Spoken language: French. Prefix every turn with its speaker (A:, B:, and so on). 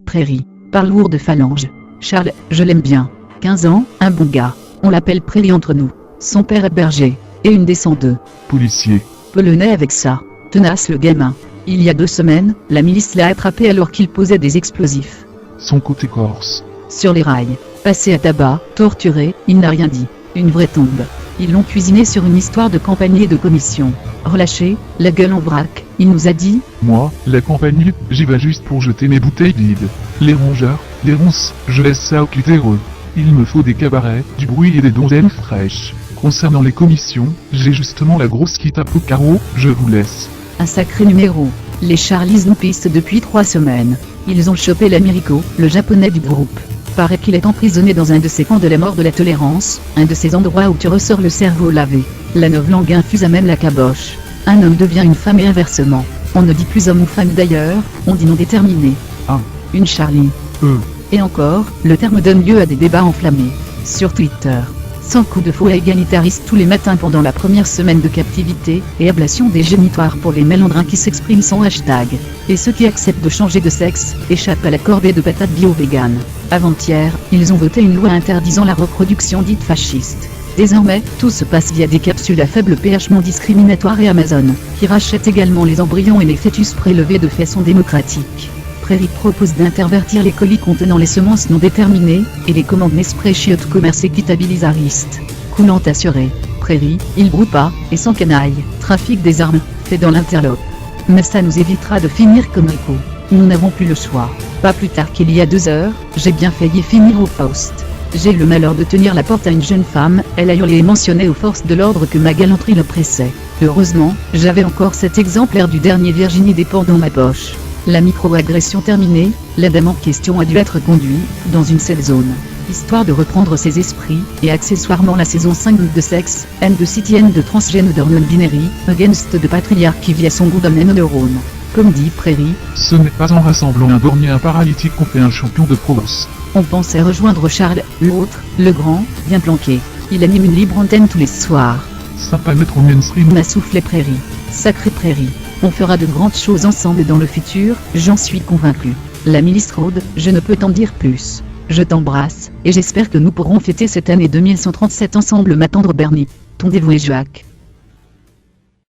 A: Prairie, par lourd de phalange. Charles, je l'aime bien. 15 ans, un bon gars. On l'appelle Prairie entre nous. Son père est berger. Et une des 102.
B: Policier.
A: Pelonnais avec ça. Tenace le gamin. Il y a 2 semaines, la milice l'a attrapé alors qu'il posait des explosifs.
B: Son côté corse.
A: Sur les rails. Passé à tabac, torturé, il n'a rien dit. Une vraie tombe. Ils l'ont cuisiné sur une histoire de compagnie et de commission. Relâché, la gueule en vrac, il nous a dit «
B: Moi, la compagnie, j'y vais juste pour jeter mes bouteilles vides. Les rongeurs, les ronces, je laisse ça aux cutéreux. Il me faut des cabarets, du bruit et des donzelles fraîches. Concernant les commissions, j'ai justement la grosse qui tape au carreau, je vous laisse. »
A: Un sacré numéro. Les Charlies nous pistent depuis 3 semaines. Ils ont chopé l'Américo, le japonais du groupe. Paraît qu'il est emprisonné dans un de ces camps de la mort de la tolérance, un de ces endroits où tu ressors le cerveau lavé. La novlangue infuse amène la caboche. Un homme devient une femme et inversement. On ne dit plus homme ou femme d'ailleurs, on dit non déterminé.
B: Ah.
A: Une Charlie. Et encore, le terme donne lieu à des débats enflammés. Sur Twitter. 100 coups de fouet égalitaristes tous les matins pendant la première semaine de captivité, et ablation des génitoires pour les mélandrins qui s'expriment sans hashtag. Et ceux qui acceptent de changer de sexe, échappent à la corvée de patates bio-véganes. Avant-hier, ils ont voté une loi interdisant la reproduction dite fasciste. Désormais, tout se passe via des capsules à faible pH non discriminatoires et Amazon, qui rachète également les embryons et les fœtus prélevés de façon démocratique. Prairie propose d'intervertir les colis contenant les semences non déterminées, et les commandes Nespré chiottes commerce équitabilisariste. Coulante assurée. Prairie, il broue pas, et sans canaille, trafic des armes, fait dans l'interlope. Mais ça nous évitera de finir comme Rico. Nous n'avons plus le choix. Pas plus tard qu'il y a 2 heures, j'ai bien failli finir au poste. J'ai eu le malheur de tenir la porte à une jeune femme, elle a hurlé et mentionné aux forces de l'ordre que ma galanterie le pressait. Heureusement, j'avais encore cet exemplaire du dernier Virginie Despentes dans ma poche. La micro-agression terminée, la dame en question a dû être conduite dans une safe zone, histoire de reprendre ses esprits, et accessoirement la saison 5 de sexe, N de city N de transgender non-binary, against de patriarchy via son goût d'un neurone. Comme dit Prairie,
B: ce n'est pas en rassemblant un borgne et un paralytique qu'on fait un champion de Provence.
A: On pensait rejoindre Charles, l'autre, le grand, bien planqué. Il anime une libre antenne tous les soirs.
B: Sympa mettre au mainstream.
A: M'a soufflé Prairie. Sacré Prairie. On fera de grandes choses ensemble dans le futur, j'en suis convaincu. La milice rôde, je ne peux t'en dire plus. Je t'embrasse, et j'espère que nous pourrons fêter cette année 2137 ensemble ma tendre Bernie. Ton dévoué Jacques.